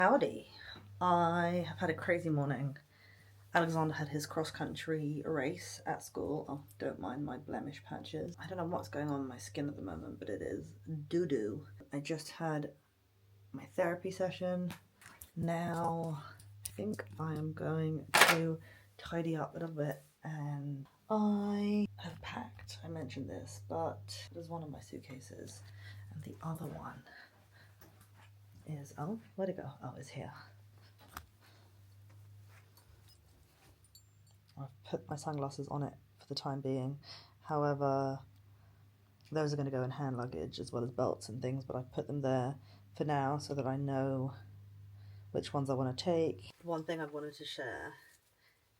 Howdy. I have had a crazy morning. Alexander had his cross-country race at school. Oh, don't mind my blemish patches. I don't know what's going on in my skin at the moment, but it is doo-doo. I just had my therapy session. Now I think I am going to tidy up a little bit, and I have packed. I mentioned this, but there's one of my suitcases and the other one is, oh, where'd it go? Oh, it's here. I've put my sunglasses on it for the time being. However, those are going to go in hand luggage as well as belts and things, but I've put them there for now so that I know which ones I want to take. One thing I've wanted to share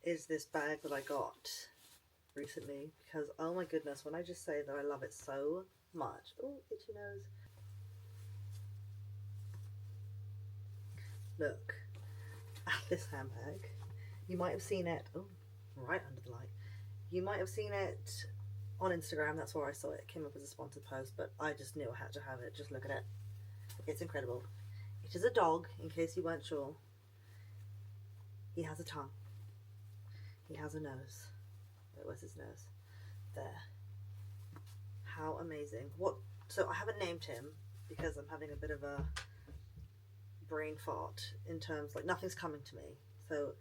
is this bag that I got recently, because oh my goodness, when I just say that I love it so much. Oh, itchy nose. Look at this handbag. You might have seen it, oh, right under the light. You might have seen it on Instagram, that's where I saw it. It came up as a sponsored post, but I just knew I had to have it. Just look at it. It's incredible. It is a dog, in case you weren't sure. He has a tongue. He has a nose. Wait, where's his nose? There. How amazing. What? So I haven't named him because I'm having a bit of a brain fart in terms, like nothing's coming to me. So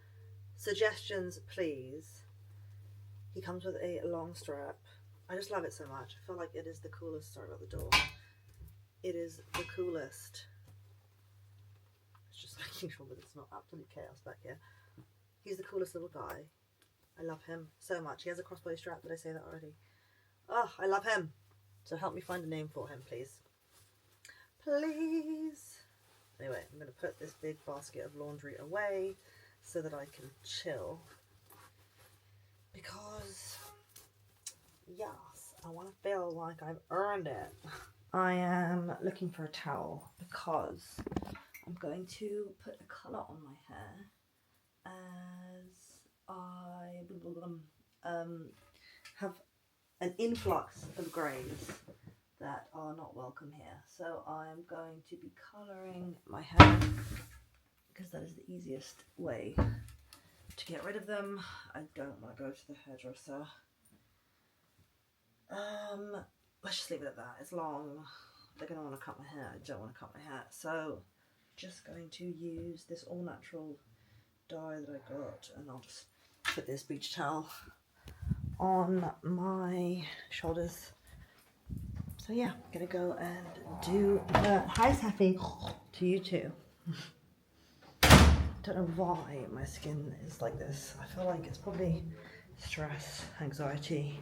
suggestions, please. He comes with a long strap. I just love it so much. I feel like it is the coolest. Sorry about the door. It is the coolest. It's just making sure that it's not absolute chaos back here. He's the coolest little guy. I love him so much. He has a crossbody strap. Did I say that already? Oh, I love him. So help me find a name for him, please. Please. Anyway, I'm going to put this big basket of laundry away so that I can chill. Because, yes, I want to feel like I've earned it. I am looking for a towel because I'm going to put a colour on my hair as I have an influx of greys that are not welcome here. So I'm going to be colouring my hair because that is the easiest way to get rid of them. I don't want to go to the hairdresser. Let's just leave it at that. It's long. They're going to want to cut my hair. I don't want to cut my hair. So just going to use this all natural dye that I got, and I'll just put this beach towel on my shoulders. So yeah, I'm gonna go and do the hi Sappy to you too. Don't know why my skin is like this. I feel like it's probably stress, anxiety.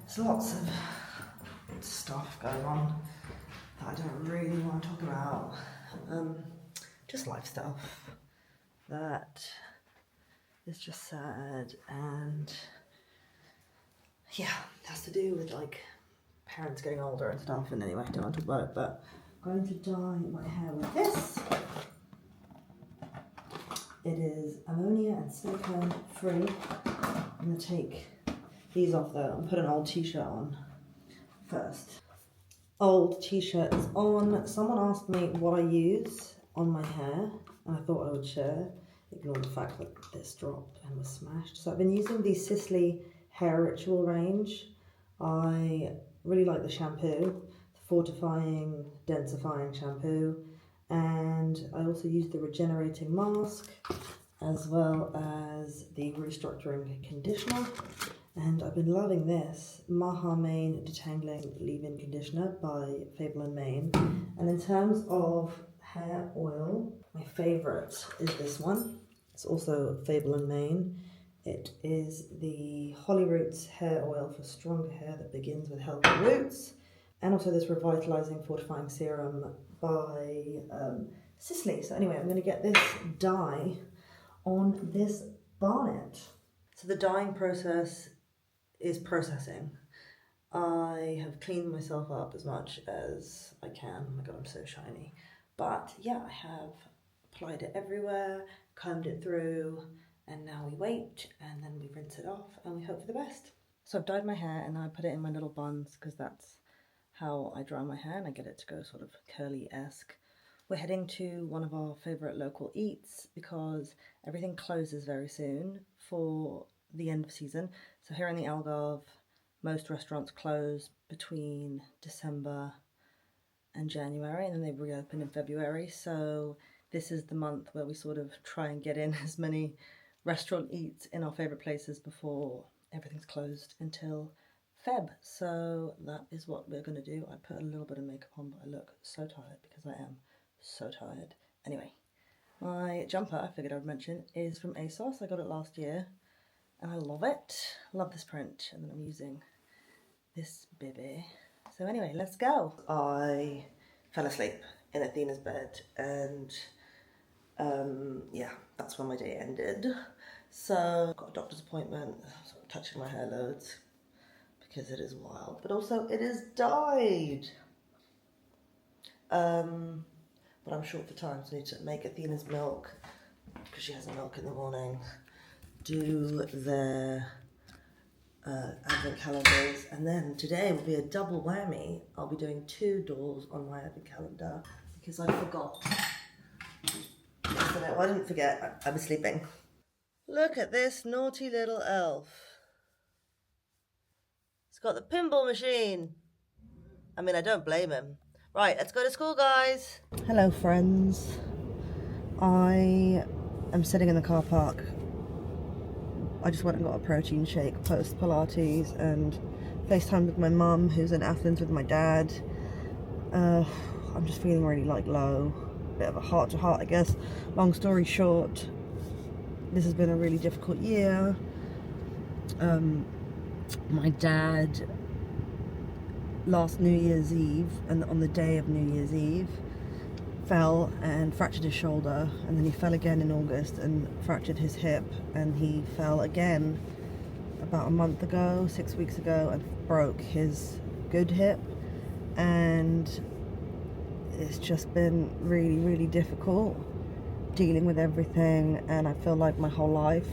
There's lots of stuff going on that I don't really want to talk about. Just life stuff that is just sad, and yeah, it has to do with like parents getting older and stuff. And anyway, I don't want to talk about it, but I'm going to dye my hair with this. It is ammonia and silicone free. I'm going to take these off though and put an old t-shirt on first. Old t-shirt is on. Someone asked me what I use on my hair, and I thought I would share. Ignore the fact that this dropped and was smashed. So I've been using the Sisley Hair Ritual range. I really like the shampoo, the fortifying, densifying shampoo, and I also use the regenerating mask as well as the restructuring conditioner. And I've been loving this Maha Mane Detangling Leave-In Conditioner by Fable & Mane. And in terms of hair oil, my favourite is this one. It's also Fable & Mane. It is the Holly Roots hair oil for stronger hair that begins with healthy roots. And also this revitalising fortifying serum by Sisley. So anyway, I'm going to get this dye on this bonnet. So the dyeing process is processing. I have cleaned myself up as much as I can. Oh my god, I'm so shiny. But yeah, I have applied it everywhere, combed it through, and now we wait, and then we rinse it off, and we hope for the best. So I've dyed my hair, and I put it in my little buns, because that's how I dry my hair and I get it to go sort of curly-esque. We're heading to one of our favourite local eats because everything closes very soon for the end of season. So here in the Algarve, most restaurants close between December and January, and then they reopen in February. So this is the month where we sort of try and get in as many restaurant eats in our favourite places before everything's closed until Feb. So that is what we're going to do. I put a little bit of makeup on, but I look so tired because I am so tired. Anyway, my jumper, I figured I would mention, is from ASOS. I got it last year and I love it. Love this print. And then I'm using this baby. So anyway, let's go. I fell asleep in Athena's bed and yeah, that's when my day ended. So I've got a doctor's appointment, so I'm touching my hair loads because it is wild, but also it is dyed. But I'm short for time, so I need to make Athena's milk because she has a milk in the morning, do their advent calendars, and then today will be a double whammy. I'll be doing 2 doors on my advent calendar because I forgot. Well, I didn't forget, I was sleeping. Look at this naughty little elf. He's got the pinball machine. I mean, I don't blame him. Right, let's go to school, guys. Hello, friends. I am sitting in the car park. I just went and got a protein shake post Pilates and FaceTimed with my mum, who's in Athens with my dad. I'm just feeling really like low. Bit of a heart to heart, I guess. Long story short, this has been a really difficult year. My dad, last New Year's Eve, and on the day of New Year's Eve, fell and fractured his shoulder, and then he fell again in August and fractured his hip, and he fell again about a month ago, 6 weeks ago, and broke his good hip. And it's just been really, really difficult dealing with everything, and I feel like my whole life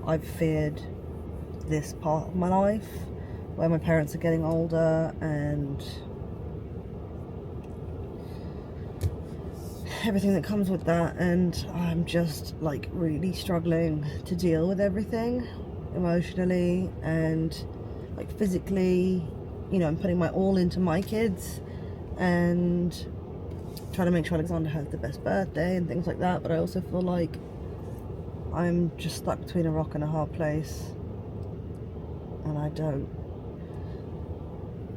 I've feared this part of my life where my parents are getting older and everything that comes with that, and I'm just like really struggling to deal with everything emotionally and like physically. You know, I'm putting my all into my kids and trying to make sure Alexander has the best birthday and things like that, but I also feel like I'm just stuck between a rock and a hard place, and I don't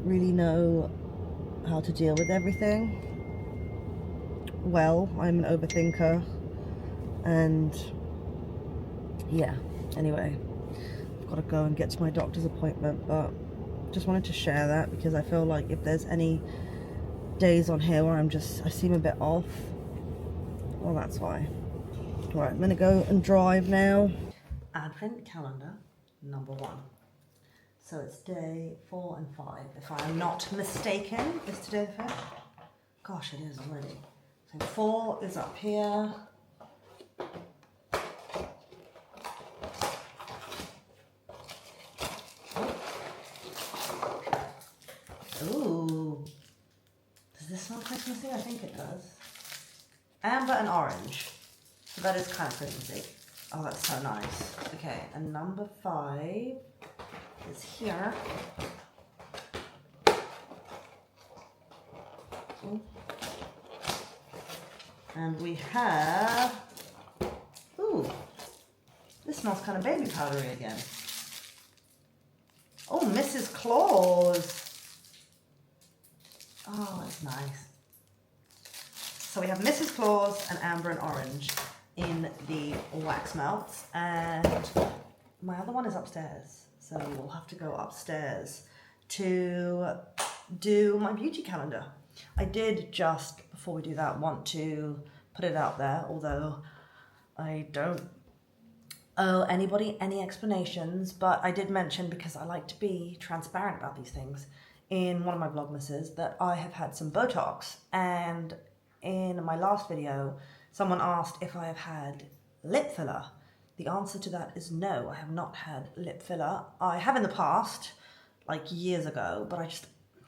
really know how to deal with everything. Well, I'm an overthinker, and yeah, anyway, I've got to go and get to my doctor's appointment, but just wanted to share that because I feel like if there's any days on here where I seem a bit off, well, that's why. Right, I'm gonna go and drive now. Advent calendar number 1. So it's day 4 and 5, if I'm not mistaken. Is today the 5th? Gosh, it is already. So 4 is up here. Ooh. Does this smell Christmassy? I think it does. Amber and orange. So that is kind of Christmassy. Oh, that's so nice. Okay, and number 5 is here. Ooh. And we have, ooh, this smells kind of baby powdery again. Oh, Mrs. Claus. Oh, that's nice. So we have Mrs. Claus and amber and orange in the wax melts, and my other one is upstairs. So we'll have to go upstairs to do my beauty calendar. I did just, before we do that, want to put it out there, although I don't owe anybody any explanations, but I did mention, because I like to be transparent about these things, in one of my Vlogmases that I have had some Botox, and in my last video someone asked if I have had lip filler. The answer to that is no, I have not had lip filler. I have in the past, like years ago, but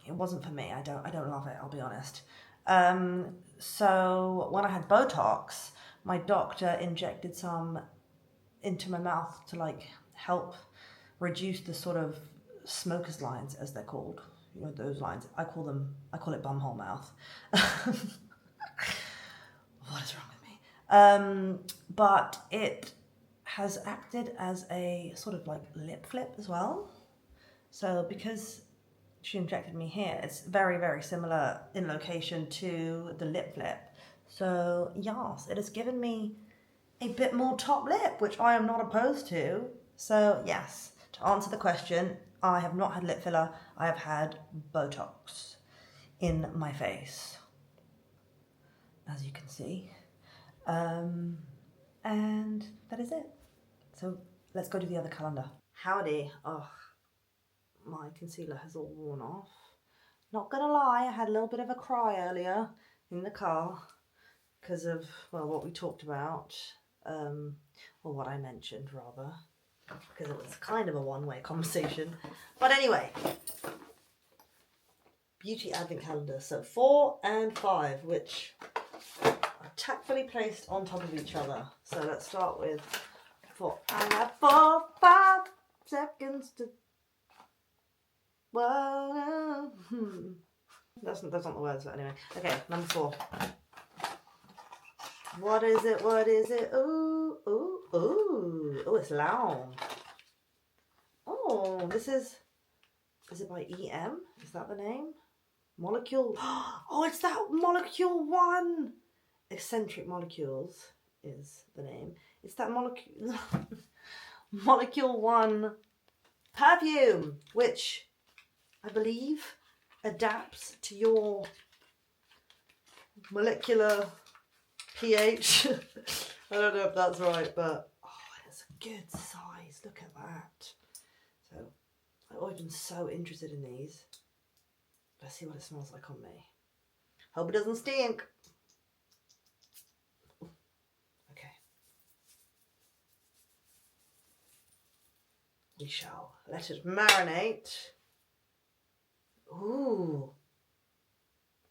it wasn't for me. I don't love it, I'll be honest. So when I had Botox, my doctor injected some into my mouth to like help reduce the sort of smoker's lines, as they're called. You know, those lines. I call it bumhole mouth. What is wrong with me? But it has acted as a sort of like lip flip as well. So because she injected me here, it's very, very similar in location to the lip flip. So yes, it has given me a bit more top lip, which I am not opposed to. So yes, to answer the question, I have not had lip filler. I have had Botox in my face, as you can see. And that is it. So let's go to the other calendar. Howdy. Oh, my concealer has all worn off. Not gonna lie, I had a little bit of a cry earlier in the car because of, well, what we talked about, or what I mentioned rather, because it was kind of a one-way conversation. But anyway, beauty advent calendar. So 4 and 5, which are tactfully placed on top of each other. So let's start with 4. I have 4, 5 seconds to. Well, that's not the words, but anyway. Okay, number 4. What is it? What is it? Ooh, ooh, ooh. Oh, it's long. Oh, this is it by EM? Is that the name? Molecule. Oh, it's that Molecule 1. Eccentric Molecules is the name. It's that molecule. Molecule 1 perfume, which I believe adapts to your molecular pH. I don't know if that's right, but oh, it's a good size. Look at that. So I've always been so interested in these. Let's see what it smells like on me. Hope it doesn't stink. Okay. We shall let it marinate. Ooh.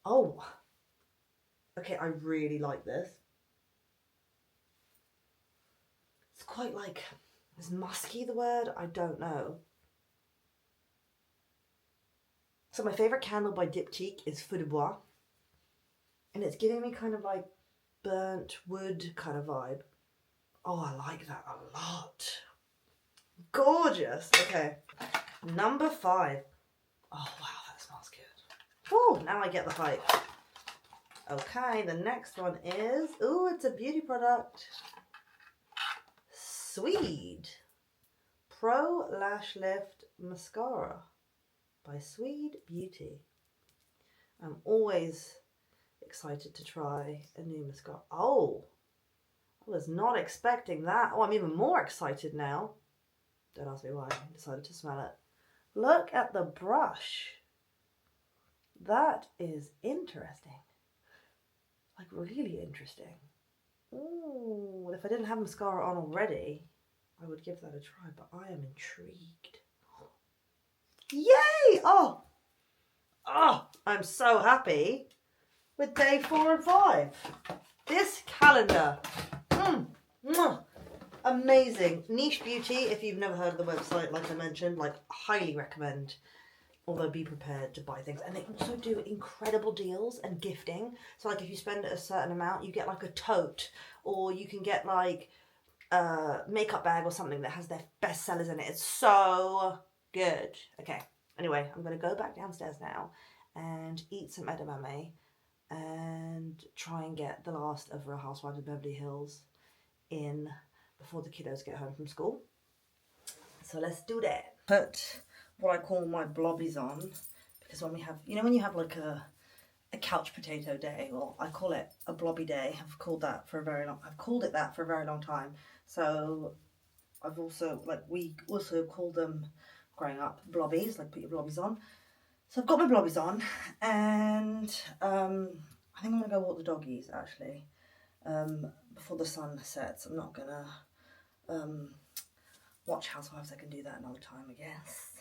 Oh. Okay, I really like this. It's quite like, is musky the word? I don't know. So my favourite candle by Diptyque is Feu de Bois. And it's giving me kind of like burnt wood kind of vibe. Oh, I like that a lot. Gorgeous. Okay, number 5. Oh, wow, that smells good. Oh, now I get the hype. Okay, the next one is, ooh, it's a beauty product. Swede Pro Lash Lift Mascara by Swede Beauty. I'm always excited to try a new mascara. Oh, I was not expecting that. Oh, I'm even more excited now. Don't ask me why. I decided to smell it. Look at the brush. That is interesting. Like, really interesting. Ooh, if I didn't have mascara on already, I would give that a try, but I am intrigued. Yay! Oh, I'm so happy with day 4 and 5. This calendar, amazing. Niche Beauty, if you've never heard of the website, like I mentioned, like, highly recommend. Although be prepared to buy things. And they also do incredible deals and gifting. So like if you spend a certain amount, you get like a tote, or you can get like a makeup bag or something that has their best sellers in it. It's so good. Okay, anyway, I'm going to go back downstairs now and eat some edamame and try and get the last of Real Housewives of Beverly Hills in before the kiddos get home from school. So let's do that. Put what I call my blobbies on, because when we have, you know, when you have like a couch potato day, well, I call it a blobby day. I've called it that for a very long time. So I've also, like, we also called them growing up blobbies, like put your blobbies on. So I've got my blobbies on, and I think I'm gonna go walk the doggies actually before the sun sets. I'm not gonna watch Housewives. I can do that another time, I guess.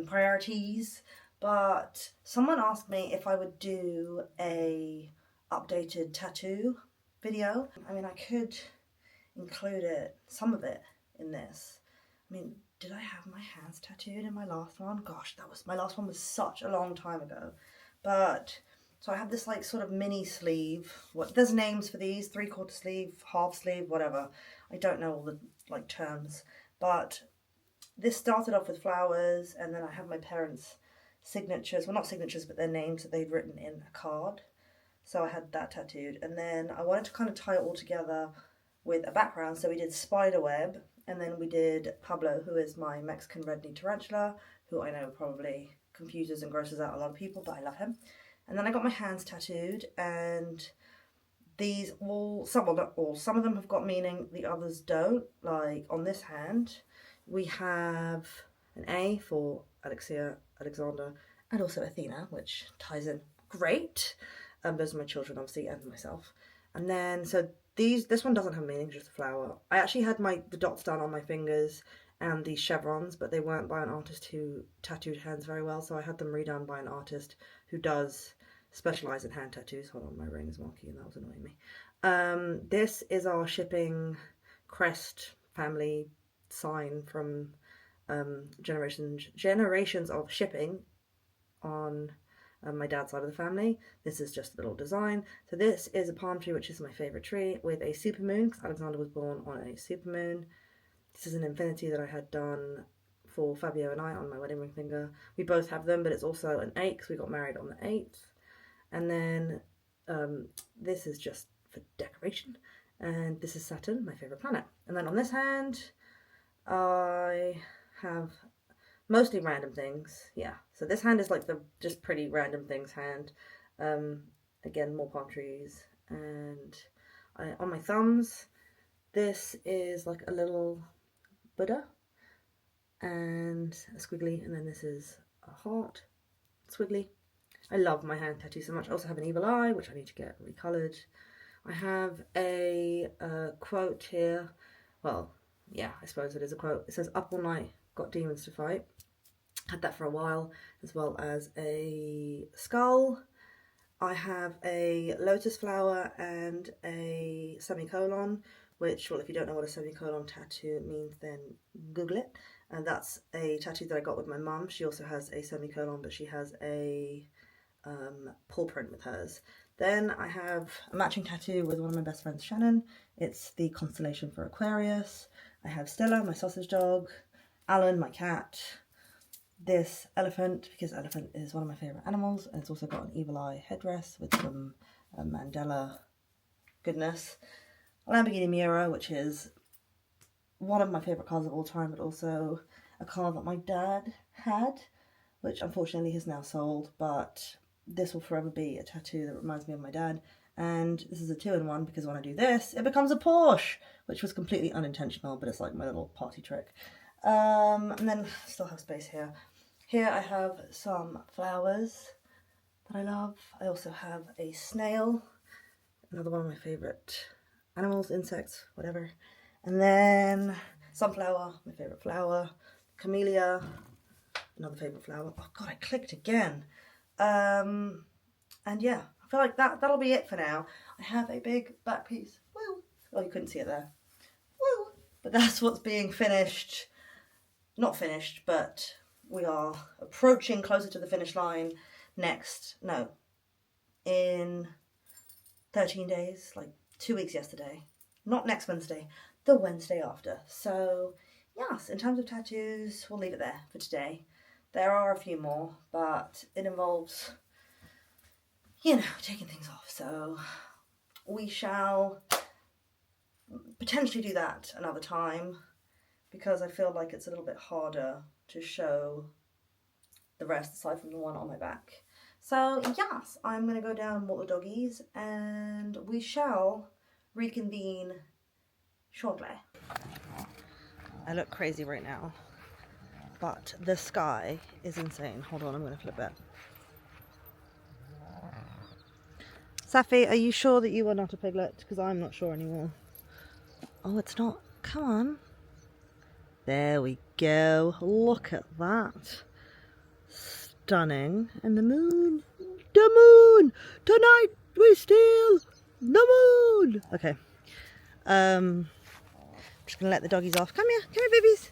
Priorities, but someone asked me if I would do a updated tattoo video. I mean, I could include some of it in this. I mean, did I have my hands tattooed in my last one? Gosh, my last one was such a long time ago. But so I have this like sort of mini sleeve. There's names for these: 3/4 sleeve, half sleeve, whatever. I don't know all the like terms, but this started off with flowers, and then I have my parents' signatures. Well, not signatures, but their names that they'd written in a card. So I had that tattooed, and then I wanted to kind of tie it all together with a background. So we did spiderweb, and then we did Pablo, who is my Mexican red-kneed tarantula, who I know probably confuses and grosses out a lot of people, but I love him. And then I got my hands tattooed, and these all, some of them have got meaning, the others don't. Like on this hand, we have an A for Alexia, Alexander, and also Athena, which ties in great. Those are my children, obviously, and myself. And then, so this one doesn't have meaning, just a flower. I actually had the dots done on my fingers and these chevrons, but they weren't by an artist who tattooed hands very well, so I had them redone by an artist who does specialise in hand tattoos. Hold on, my ring is wonky and that was annoying me. This is our shipping crest family sign from generations of shipping on my dad's side of the family. This is just a little design. So this is a palm tree, which is my favourite tree, with a supermoon, because Alexander was born on a supermoon. This is an infinity that I had done for Fabio and I on my wedding ring finger. We both have them, but it's also an 8 because we got married on the 8th. And then this is just for decoration. And this is Saturn, my favourite planet. And then on this hand, I have mostly random things. Yeah, so this hand is like the just pretty random things hand. Again, more palm trees. And on my thumbs, this is like a little Buddha and a squiggly, and then this is a heart, squiggly. I love my hand tattoo so much. I also have an evil eye, which I need to get recolored. I have a quote here. Well, yeah, I suppose it is a quote. It says, "Up all night, got demons to fight." Had that for a while, as well as a skull. I have a lotus flower and a semicolon, which, well, if you don't know what a semicolon tattoo means, then Google it. And that's a tattoo that I got with my mum. She also has a semicolon, but she has a paw print with hers. Then I have a matching tattoo with one of my best friends, Shannon. It's the constellation for Aquarius. I have Stella, my sausage dog, Alan, my cat, this elephant, because elephant is one of my favourite animals, and it's also got an evil eye headdress with some Mandela goodness. A Lamborghini Miura, which is one of my favourite cars of all time, but also a car that my dad had, which unfortunately has now sold, but this will forever be a tattoo that reminds me of my dad. And this is a 2-in-1, because when I do this, it becomes a Porsche, which was completely unintentional, but it's like my little party trick. And then I still have space here. Here I have some flowers that I love. I also have a snail, another one of my favourite animals, insects, whatever. And then sunflower, my favourite flower. Camellia, another favourite flower. Oh god, I clicked again. And yeah, I feel like that'll be it for now. I have a big back piece. Woo! Oh, you couldn't see it there. Woo! But that's what's being finished. Not finished, but we are approaching closer to the finish line in 13 days, like 2 weeks yesterday. Not next Wednesday, the Wednesday after. So yes, in terms of tattoos, we'll leave it there for today. There are a few more, but it involves, you know, taking things off. So we shall potentially do that another time, because I feel like it's a little bit harder to show the rest aside from the one on my back. So yes, I'm going to go down and walk the doggies, and we shall reconvene shortly. I look crazy right now, but the sky is insane. Hold on, I'm going to flip it. Safi, are you sure that you are not a piglet? Because I'm not sure anymore. Oh, it's not. Come on. There we go. Look at that. stunning. And the moon, tonight we steal the moon. Okay. I'm just gonna let the doggies off. Come here, babies.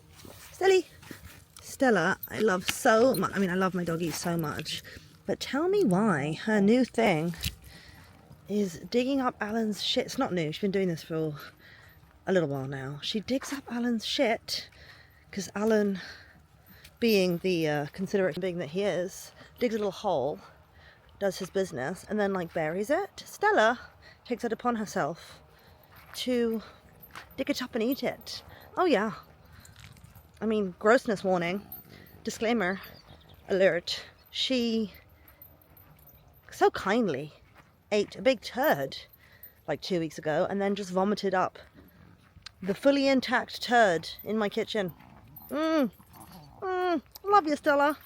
Stella, I love so much. I mean, I love my doggies so much. But tell me why her new thing is digging up Alan's shit. It's not new. She's been doing this for a little while now. She digs up Alan's shit because Alan, being the considerate being that he is, digs a little hole, does his business, and then like buries it. Stella takes it upon herself to dig it up and eat it. Oh yeah. I mean, grossness warning, disclaimer alert. She so kindly ate a big turd like 2 weeks ago and then just vomited up the fully intact turd in my kitchen. Love you, Stella.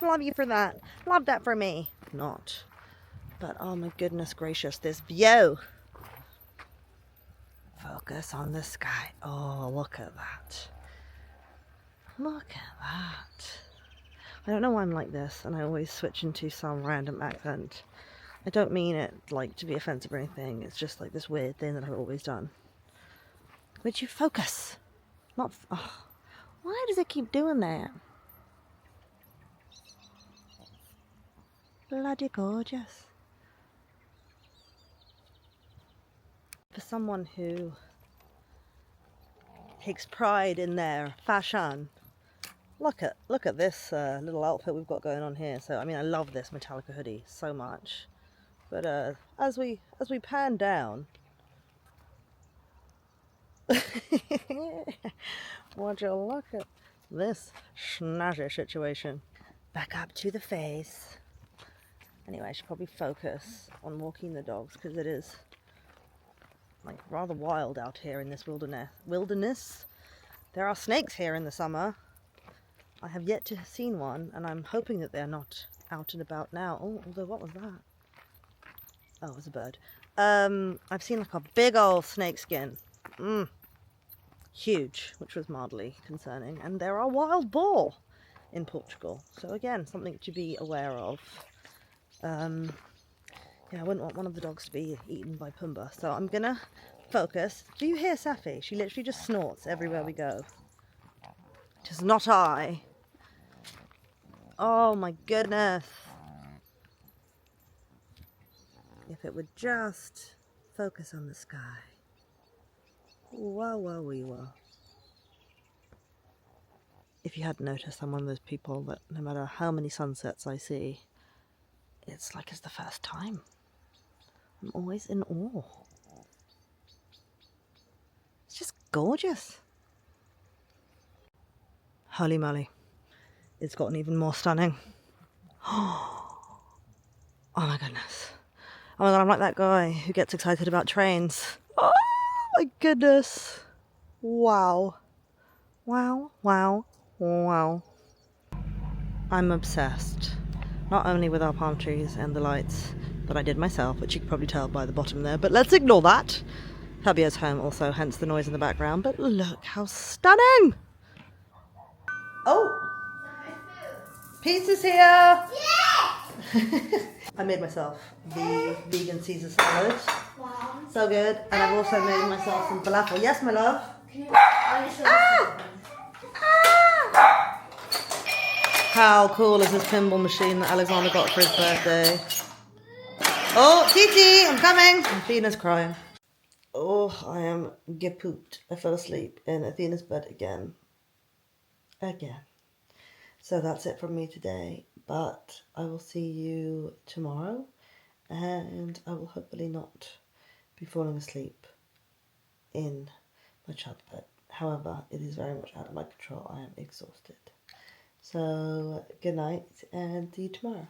Love you for that. Love that for me. Not. But oh my goodness gracious, this view. Focus on the sky. Oh, look at that. Look at that. I don't know why I'm like this and I always switch into some random accent. I don't mean it like to be offensive or anything. It's just like this weird thing that I've always done. Would you focus? Not. Oh, why does it keep doing that? Bloody gorgeous. For someone who takes pride in their fashion, look at this little outfit we've got going on here. So I mean, I love this Metallica hoodie so much. But as we pan down, would you look at this snazzy situation? Back up to the face. Anyway, I should probably focus on walking the dogs because it is like rather wild out here in this wilderness. There are snakes here in the summer. I have yet to have seen one, and I'm hoping that they're not out and about now. Oh, although what was that? Oh, it was a bird. I've seen like a big old snake skin. Huge, which was mildly concerning. And there are wild boar in Portugal. So again, something to be aware of. Yeah, I wouldn't want one of the dogs to be eaten by Pumbaa. So I'm gonna focus. Do you hear Safi? She literally just snorts everywhere we go. It is not I. Oh my goodness. If it would just focus on the sky. Whoa, whoa, wee, whoa. If you hadn't noticed, I'm one of those people that no matter how many sunsets I see, it's like it's the first time. I'm always in awe. It's just gorgeous. Holy moly. It's gotten even more stunning. Oh my goodness. Oh my god, I'm like that guy who gets excited about trains. Oh my goodness. Wow. Wow, wow, wow. I'm obsessed. Not only with our palm trees and the lights that I did myself, which you can probably tell by the bottom there, but let's ignore that. Fabio's home also, hence the noise in the background, but look how stunning! Oh! Pizza's here! Yeah! I made myself the vegan Caesar salad. Wow. So good. And I've also made myself some falafel. Yes, my love? How cool is this pinball machine that Alexander got for his birthday? Oh, Titi, I'm coming! Athena's crying. Oh, I am gepooped. I fell asleep in Athena's bed again. So that's it from me today, but I will see you tomorrow, and I will hopefully not be falling asleep in my child's bed. However, it is very much out of my control. I am exhausted. So good night and see you tomorrow.